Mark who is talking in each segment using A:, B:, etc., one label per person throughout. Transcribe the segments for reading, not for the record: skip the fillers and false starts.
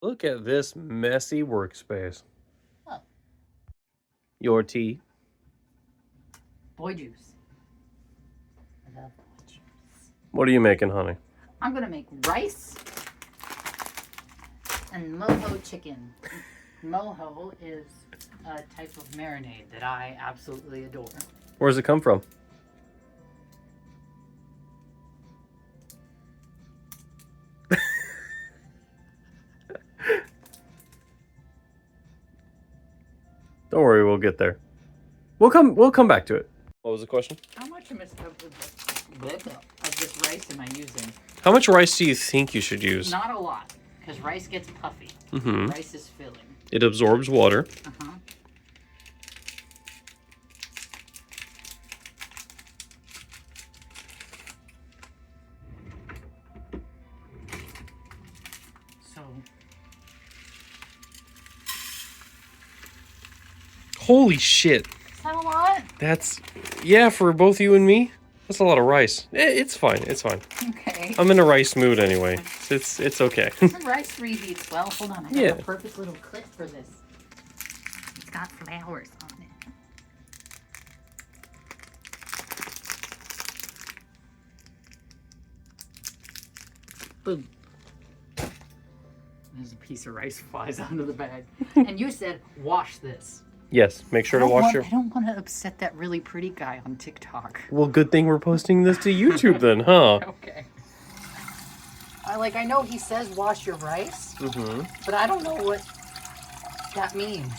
A: Look at this messy workspace.
B: Oh.
A: Your tea.
B: Boy juice. I love boy juice.
A: What are you making, honey?
B: I'm gonna make rice and mojo chicken. Mojo is a type of marinade that I absolutely adore.
A: Where does it come from? Don't worry, we'll get there. We'll come back to it. What was the question?
B: How much of this rice am I using?
A: How much rice do you think you should use?
B: Not a lot, because rice gets puffy.
A: Mm-hmm.
B: Rice is filling.
A: It absorbs water.
B: Uh-huh. So,
A: Holy shit.
B: is that a lot?
A: That's, yeah, for both you and me, that's a lot of rice. It's fine, it's fine.
B: Okay.
A: I'm in a rice mood anyway. It's okay.
B: Some rice reheats well. Hold on, I got a perfect little clip for this. It's got flowers on it. Boom. There's a piece of rice flies out of the bag. And you said, wash this.
A: Yes, make sure to wash your...
B: I don't want to upset that really pretty guy on TikTok.
A: Well, good thing we're posting this to YouTube then, huh?
B: Okay. I know he says wash your rice, but I don't know what that means.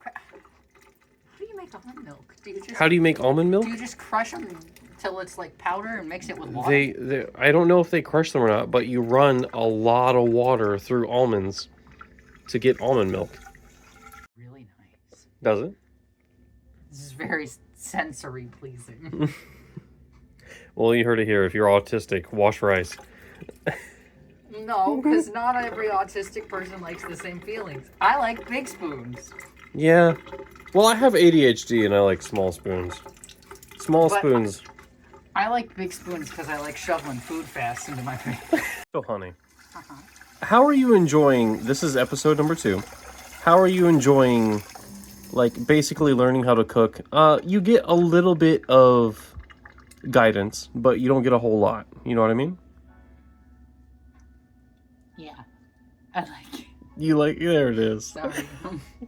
B: How do you make almond milk?
A: How do you make almond milk?
B: Do you just crush them until it's like powder and mix it with water?
A: I don't know if they crush them or not, but you run a lot of water through almonds to get almond milk.
B: Really nice.
A: Does it?
B: This is very sensory pleasing.
A: Well, you heard it here. If you're autistic, wash rice.
B: No, because not every autistic person likes the same feelings. I like big spoons.
A: Yeah. Well, I have ADHD and I like small spoons. Small spoons.
B: I like big spoons because I like shoveling food fast into my face.
A: So, honey, how are you enjoying... This is episode number 2. How are you enjoying, like, basically learning how to cook? You get a little bit of guidance, but you don't get a whole lot. You know what I mean?
B: Yeah. I like it.
A: You like... There it is.
B: Sorry.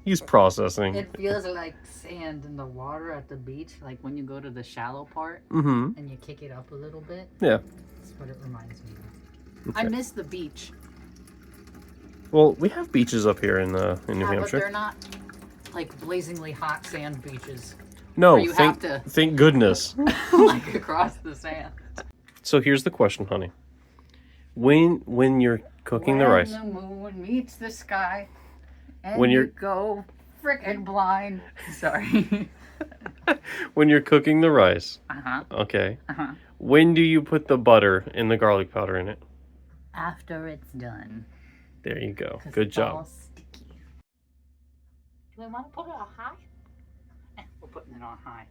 A: He's processing.
B: It feels like sand in the water at the beach, like when you go to the shallow part and you kick it up a little bit.
A: Yeah.
B: That's what it reminds me of.
A: Okay.
B: I miss the beach.
A: Well, we have beaches up here in New Hampshire.
B: But they're not like blazingly hot sand beaches.
A: No,
B: you have to
A: thank goodness.
B: like across the sand.
A: So here's the question, honey. When you're cooking the rice,
B: When the moon meets the sky, and
A: when
B: you go frickin' blind. Sorry.
A: when you're cooking the rice, okay. When do you put the butter and the garlic powder in it?
B: After it's done.
A: There you go. Good job.
B: All sticky. Do I want to put it on high? We're putting it on high.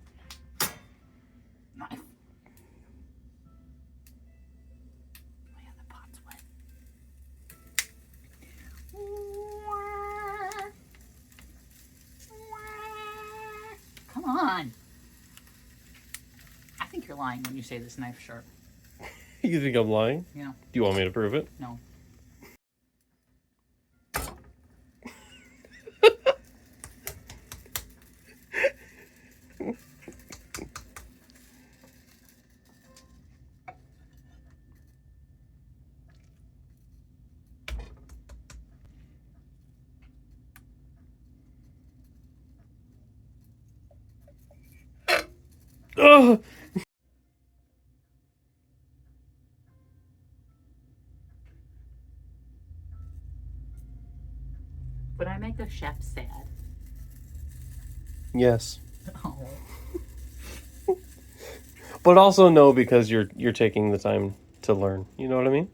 B: Nice. Oh yeah, the pot's wet. Come on. I think you're lying when you say this knife's sharp.
A: You think I'm lying?
B: Yeah.
A: Do you want me to prove it?
B: No.
A: Ugh.
B: Would I make the chef sad?
A: Yes.
B: Oh.
A: But also no, because you're taking the time to learn. You know what I mean?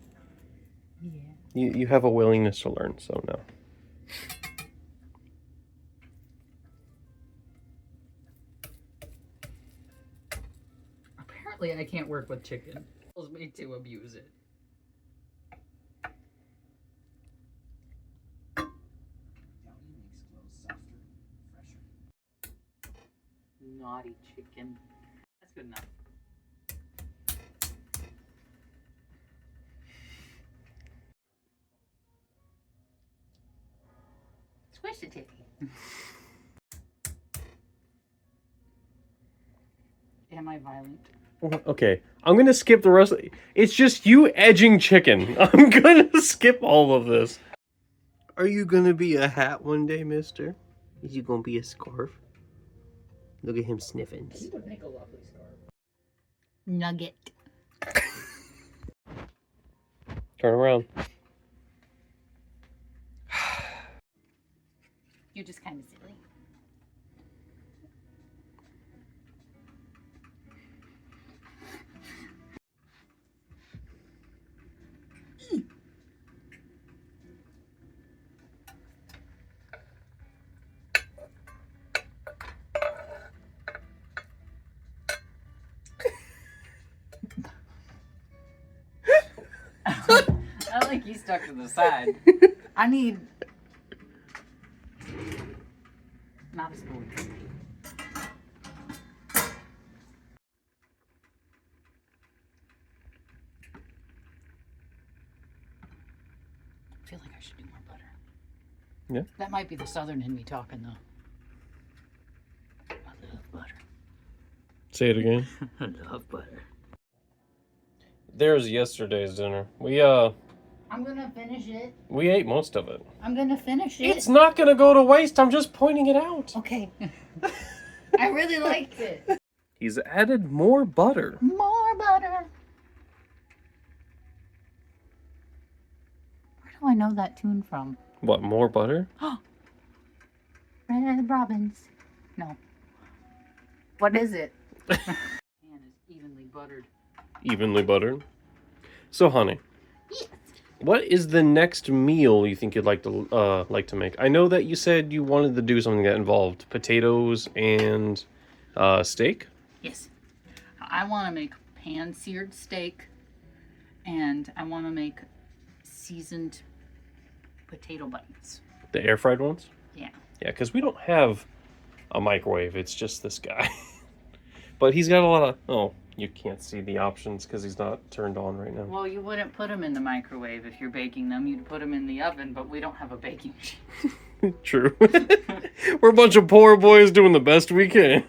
B: Yeah.
A: You have a willingness to learn, so no.
B: Apparently I can't work with chicken. It tells me to abuse it. Naughty chicken. That's good enough. Squish the titty. Am I violent?
A: Okay, I'm gonna skip the rest. It's just you edging chicken. I'm gonna skip all of this. Are you gonna be a hat one day, mister? Is you gonna be a scarf? Look at him sniffing.
B: He would make a lovely scarf. Nugget.
A: Turn around.
B: You're just kind of silly. I like you stuck to the side. I need not a spoon. I feel like I should do more butter.
A: Yeah.
B: That might be the southern in me talking though. I love butter.
A: Say it again.
B: I love butter.
A: There's yesterday's dinner.
B: I'm gonna finish it.
A: We ate most of it.
B: I'm gonna finish it.
A: It's not gonna go to waste. I'm just pointing it out.
B: Okay. I really liked it.
A: He's added more butter.
B: More butter. Where do I know that tune from?
A: What, more butter?
B: Red Robins. No. What is it? Pan is evenly buttered.
A: Evenly buttered. So, honey.
B: Yes.
A: What is the next meal you think you'd like to make? I know that you said you wanted to do something that involved potatoes and steak.
B: Yes. I want to make pan-seared steak, and I want to make seasoned potato bites.
A: The air fried ones?
B: Yeah.
A: Yeah, because we don't have a microwave. It's just this guy. But he's got a lot of... Oh, you can't see the options because he's not turned on right now.
B: Well, you wouldn't put them in the microwave if you're baking them. You'd put them in the oven, but we don't have a baking sheet.
A: True. We're a bunch of poor boys doing the best we can.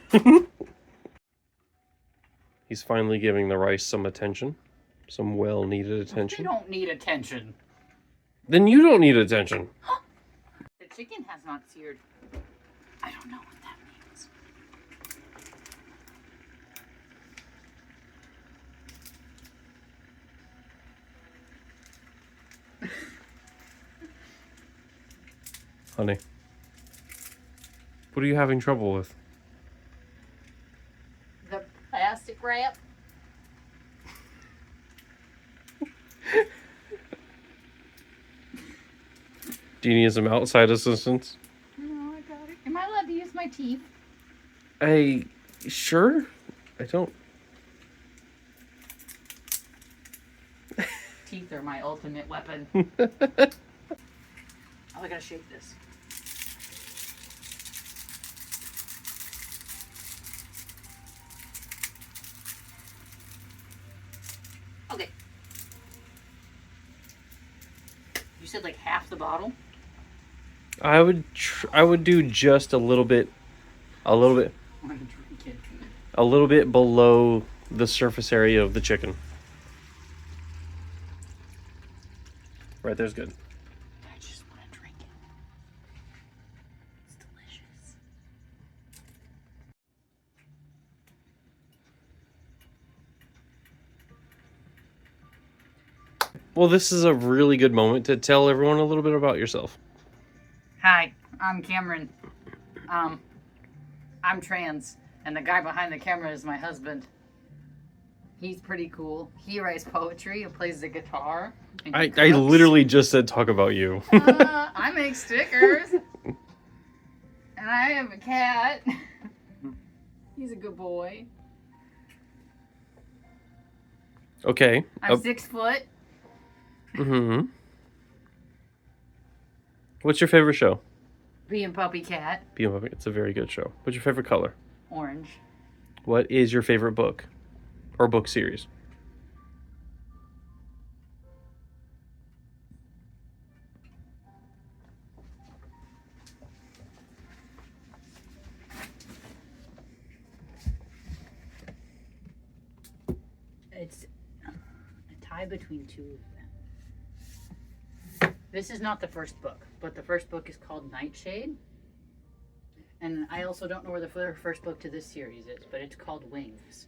A: He's finally giving the rice some attention. Some well-needed
B: They
A: attention.
B: don't need attention.
A: Then you don't need attention.
B: The chicken has not seared. I don't know what that means.
A: Honey. What are you having trouble with?
B: The plastic wrap.
A: Do you need some outside assistance?
B: No, I got it. Am I allowed to use my teeth?
A: Sure? I don't...
B: Teeth are my ultimate weapon. Oh, I gotta shake this. Okay. You said like half the bottle?
A: I would do just a little bit
B: I'm gonna drink it.
A: a little bit below the surface area of the chicken. Right there's good.
B: I just want to drink it. It's delicious.
A: Well, this is a really good moment to tell everyone a little bit about yourself.
B: Hi, I'm Camryn. I'm trans, and the guy behind the camera is my husband. He's pretty cool. He writes poetry and plays the guitar. And he
A: I
B: cooks.
A: literally just said talk about you.
B: I make stickers. And I have a cat. He's a good boy.
A: Okay.
B: I'm 6 foot.
A: Mm-hmm. What's your favorite show?
B: Being Puppy Cat.
A: It's a very good show. What's your favorite color?
B: orange.
A: What is your favorite book or book series?
B: It's a tie between two of them. This is not the first book, but the first book is called Nightshade. And I also don't know where the first book to this series is, but it's called Wings.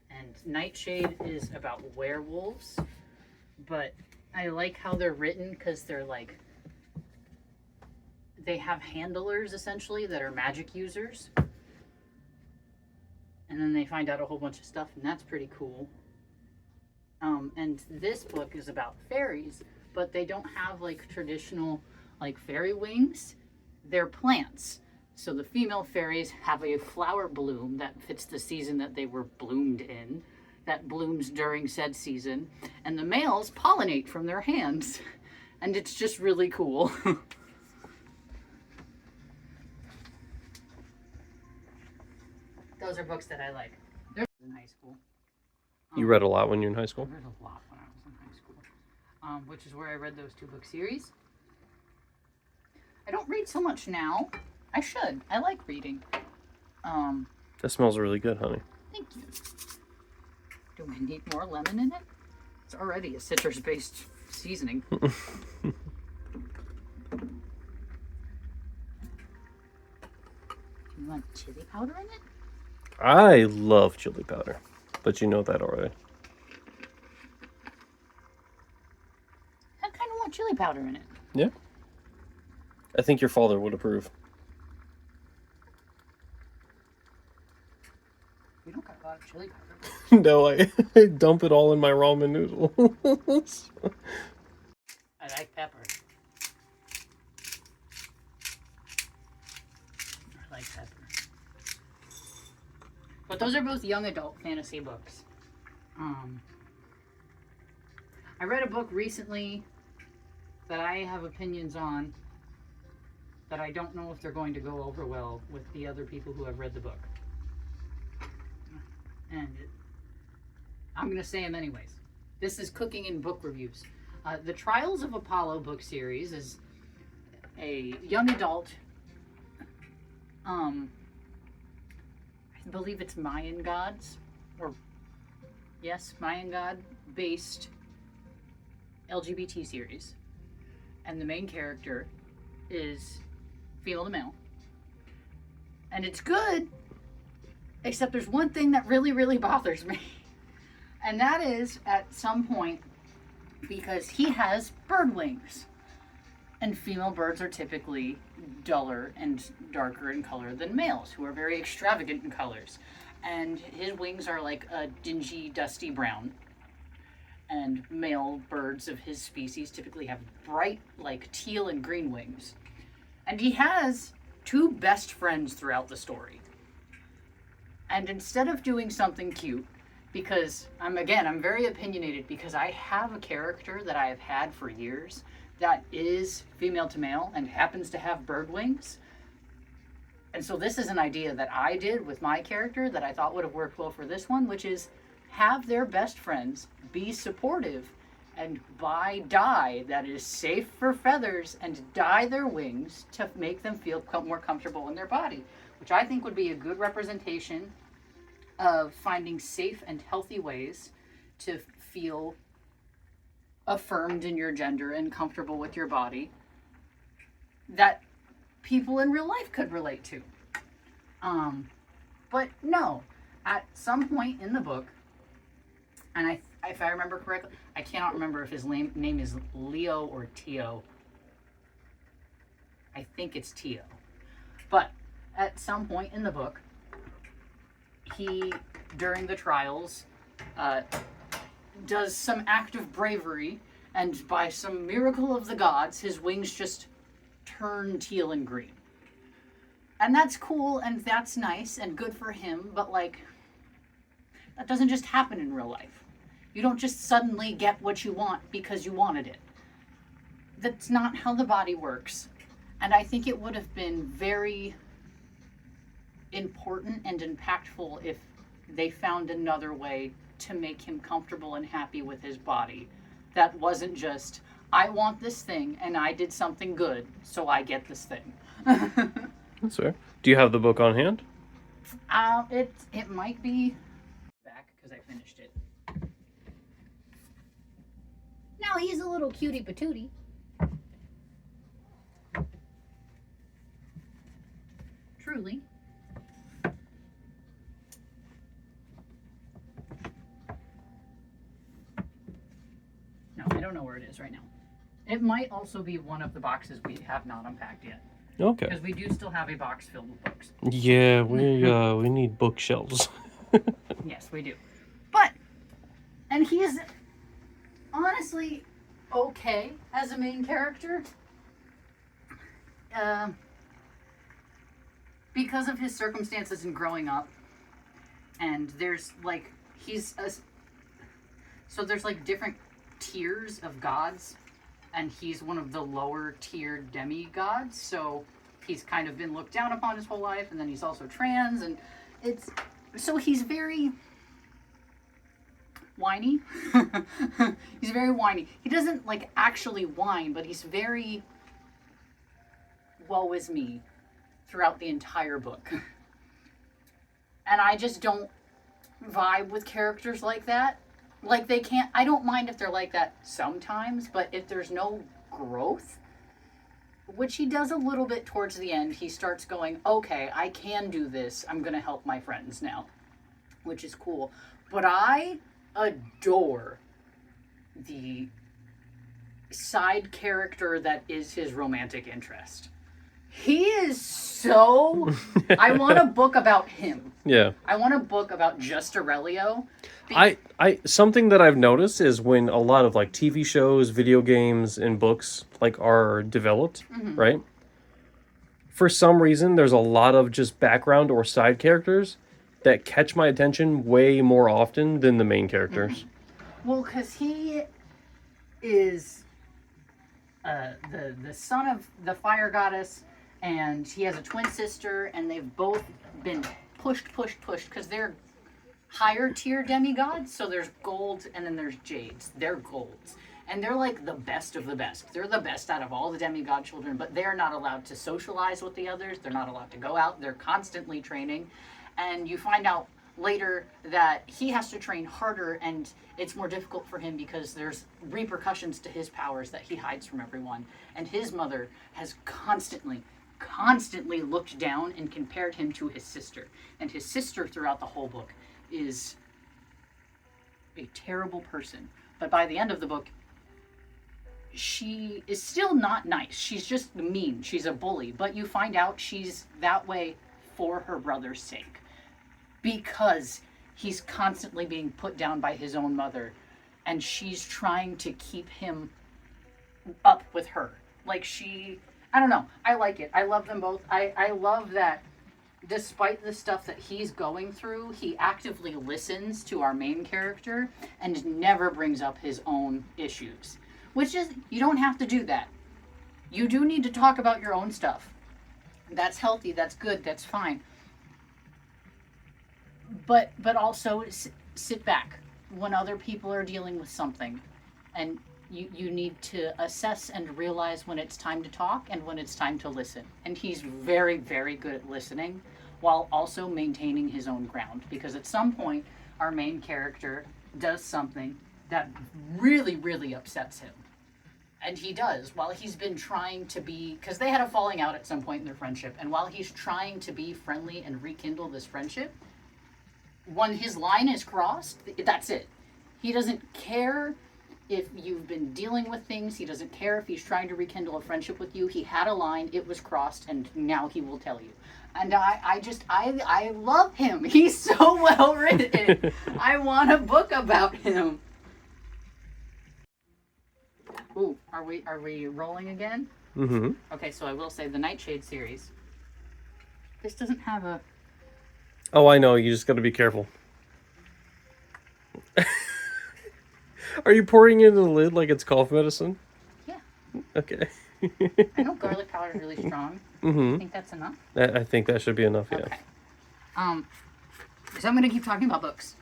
B: And Nightshade is about werewolves, but I like how they're written because they're like, they have handlers essentially that are magic users. And then they find out a whole bunch of stuff, and that's pretty cool. And this book is about fairies, but they don't have like traditional like fairy wings. They're plants. So the female fairies have a flower bloom that fits the season that they were bloomed in, that blooms during said season, and the males pollinate from their hands. And it's just really cool. Those are books that I like. They're in high school.
A: You read a lot when you were in high school?
B: I read a lot when I was in high school, which is where I read those 2 book series. I don't read so much now. I should. I like reading.
A: That smells really good, honey.
B: Thank you. Do I need more lemon in it? It's already a citrus-based seasoning. Do you want chili powder in it?
A: I love chili powder, but you know that already.
B: I kind of want chili powder in it.
A: Yeah. I think your father would approve.
B: We don't got a lot of chili powder.
A: No, I dump it all in my ramen noodles.
B: I like pepper. I like pepper. But those are both young adult fantasy books. I read a book recently that I have opinions on that I don't know if they're going to go over well with the other people who have read the book. And I'm going to say them anyways. This is Cooking and Book Reviews. The Trials of Apollo book series is a young adult, I believe it's Mayan gods, or yes, Mayan god based LGBT series. And the main character is female to male. And it's good, except there's one thing that really, really bothers me. And that is at some point, because he has bird wings. And female birds are typically duller and darker in color than males, who are very extravagant in colors. And his wings are like a dingy, dusty brown. And male birds of his species typically have bright, like teal and green wings. And he has 2 best friends throughout the story. And instead of doing something cute, because I'm very opinionated because I have a character that I have had for years that is female to male and happens to have bird wings. And so this is an idea that I did with my character that I thought would have worked well for this one, which is have their best friends be supportive and buy dye that is safe for feathers and dye their wings to make them feel more comfortable in their body, which I think would be a good representation of finding safe and healthy ways to feel affirmed in your gender and comfortable with your body that people in real life could relate to. But no, at some point in the book, and if I remember correctly, I cannot remember if his name is Leo or Tio. I think it's Tio. But at some point in the book, he, during the trials, does some act of bravery, and by some miracle of the gods, his wings just turn teal and green. And that's cool, and that's nice, and good for him, but like, that doesn't just happen in real life. You don't just suddenly get what you want because you wanted it. That's not how the body works. And I think it would have been very important and impactful if they found another way to make him comfortable and happy with his body. That wasn't just, I want this thing and I did something good, so I get this thing.
A: That's fair. Do you have the book on hand?
B: It might be back because I finished it. Now he's a little cutie patootie. Truly. No, I don't know where it is right now. It might also be one of the boxes we have not unpacked yet.
A: Okay.
B: Because we do still have a box filled with books.
A: Yeah, we need bookshelves.
B: Yes, we do. And he's honestly okay as a main character. Because of his circumstances in growing up. And there's like, so there's like different tiers of gods. And he's one of the lower tier demigods. So he's kind of been looked down upon his whole life. And then he's also trans. And so he's very whiny. He's very whiny. He doesn't like actually whine, but he's very woe is me throughout the entire book. And I just don't vibe with characters like that. Like they can't, I don't mind if they're like that sometimes, but if there's no growth, which he does a little bit towards the end, he starts going, okay, I can do this. I'm going to help my friends now, which is cool. But I adore the side character that is his romantic interest. He is so... I want a book about him.
A: Yeah.
B: I want a book about just Aurelio.
A: Something that I've noticed is when a lot of like TV shows, video games, and books like are developed, right? For some reason, there's a lot of just background or side characters that catch my attention way more often than the main characters.
B: Well, because he is the son of the fire goddess, and he has a twin sister, and they've both been pushed, because they're higher tier demigods. So there's golds, and then there's jades. They're golds. And they're like the best of the best. They're the best out of all the demigod children, but they're not allowed to socialize with the others. They're not allowed to go out. They're constantly training. And you find out later that he has to train harder, and it's more difficult for him because there's repercussions to his powers that he hides from everyone. And his mother has constantly looked down and compared him to his sister. And his sister throughout the whole book is a terrible person. But by the end of the book, she is still not nice. She's just mean. She's a bully. But you find out she's that way for her brother's sake. Because he's constantly being put down by his own mother. And she's trying to keep him up with her. Like I don't know. I like it. I love them both. I love that despite the stuff that he's going through, he actively listens to our main character and never brings up his own issues. Which is, you don't have to do that. You do need to talk about your own stuff. That's healthy, that's good, that's fine. But also sit back when other people are dealing with something. And you need to assess and realize when it's time to talk and when it's time to listen. And he's very, very good at listening while also maintaining his own ground. Because at some point, our main character does something that really, really upsets him. And he does, while he's been trying to be... Because they had a falling out at some point in their friendship. And while he's trying to be friendly and rekindle this friendship, when his line is crossed, that's it. He doesn't care if you've been dealing with things. He doesn't care if he's trying to rekindle a friendship with you. He had a line, it was crossed, and now he will tell you. And I love him. He's so well written. I want a book about him. Ooh, are we rolling again?
A: Mm-hmm.
B: Okay, so I will say the Nightshade series. This doesn't have a...
A: Oh, I know. You just got to be careful. Are you pouring it in the lid like it's cough medicine?
B: Yeah.
A: Okay.
B: I know garlic powder is really strong.
A: Mm-hmm.
B: I think that's enough.
A: I think that should be enough, yeah.
B: Okay. So I'm going to keep talking about books.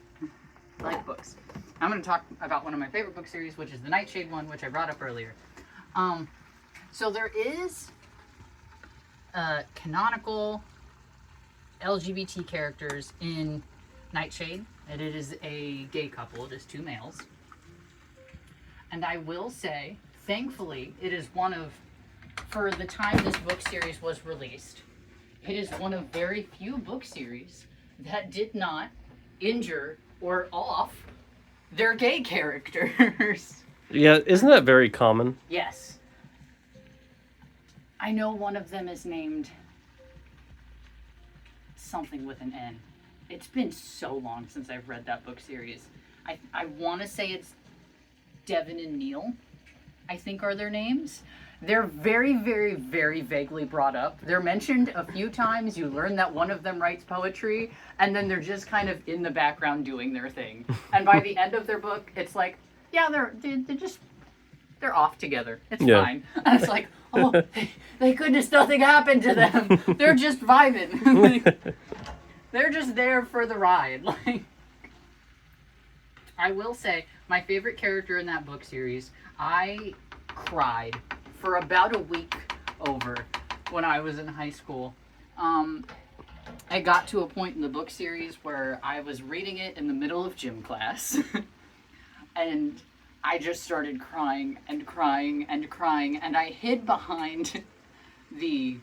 B: I like books. I'm going to talk about one of my favorite book series, which is the Nightshade one, which I brought up earlier. So there is canonical LGBT characters in Nightshade, and it is a gay couple. It is two males. And I will say, thankfully, it is one of, for the time this book series was released, it is one of very few book series that did not injure or off their gay characters.
A: Yeah, isn't that very common?
B: Yes. I know one of them is named something with an N. It's been so long since I've read that book series. I want to say it's Devin and Neil, I think are their names. They're very, very, very vaguely brought up. They're mentioned a few times. You learn that one of them writes poetry, and then they're just kind of in the background doing their thing. And by the end of their book, it's like, yeah, they're off together. It's fine. And it's like, oh, thank goodness nothing happened to them. They're just vibing. They're just there for the ride. Like, I will say, my favorite character in that book series, I cried for about a week over when I was in high school. I got to a point in the book series where I was reading it in the middle of gym class. And I just started crying and crying and crying, and I hid behind the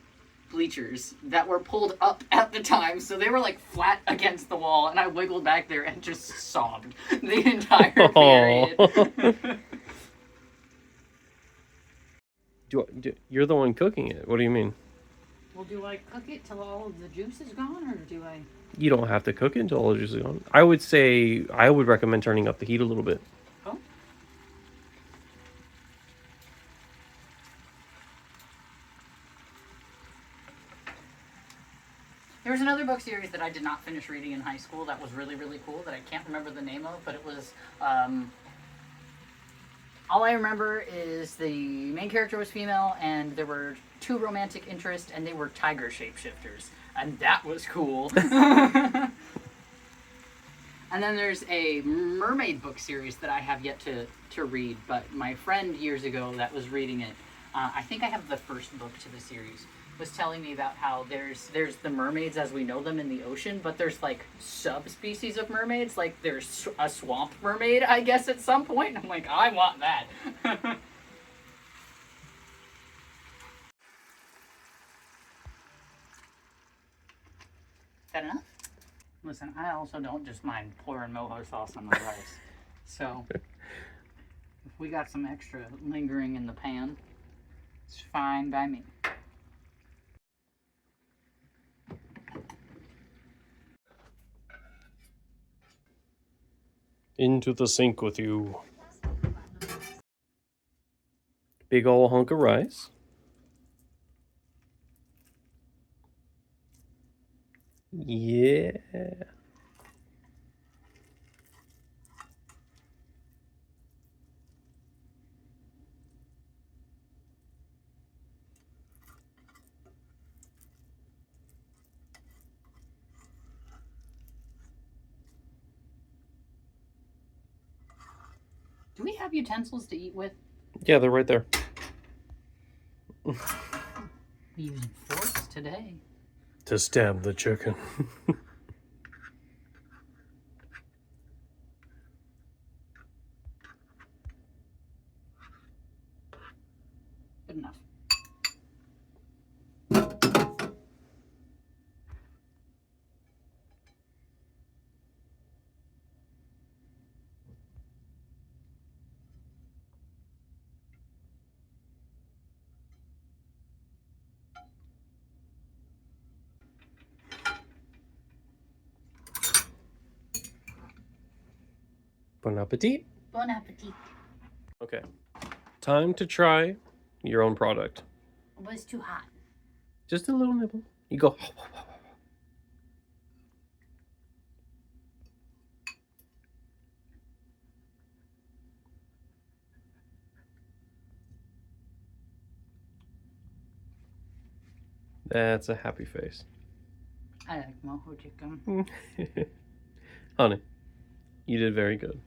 B: bleachers that were pulled up at the time, so they were like flat against the wall, and I wiggled back there and just sobbed the entire period.
A: You're the one cooking it. What do you mean?
B: Well, do I cook it till all of the juice is gone, or do I?
A: You don't have to cook it until all the juice is gone. I would recommend turning up the heat a little bit.
B: Oh. There was another book series that I did not finish reading in high school that was really, really cool that I can't remember the name of, but it was, all I remember is the main character was female, and there were two romantic interests, and they were tiger shapeshifters, and that was cool. And then there's a mermaid book series that I have yet to read, but my friend years ago that was reading it, I think I have the first book to the series, was telling me about how there's the mermaids as we know them in the ocean, but there's like subspecies of mermaids, like there's a swamp mermaid, I guess, at some point. I'm like, I want that. Is that enough? Listen, I also don't just mind pouring mojo sauce on my rice. So, if we got some extra lingering in the pan, it's fine by me.
A: Into the sink with you. Big ol' hunk of rice. Yeah.
B: Do we have utensils to eat with?
A: Yeah, they're right there.
B: We using forks today.
A: To stab the chicken.
B: Good enough.
A: Bon appetit.
B: Bon appetit.
A: Okay. Time to try your own product.
B: It was too hot.
A: Just a little nibble. You go. That's a happy face.
B: I like Mojo Chicken.
A: Honey, you did very good.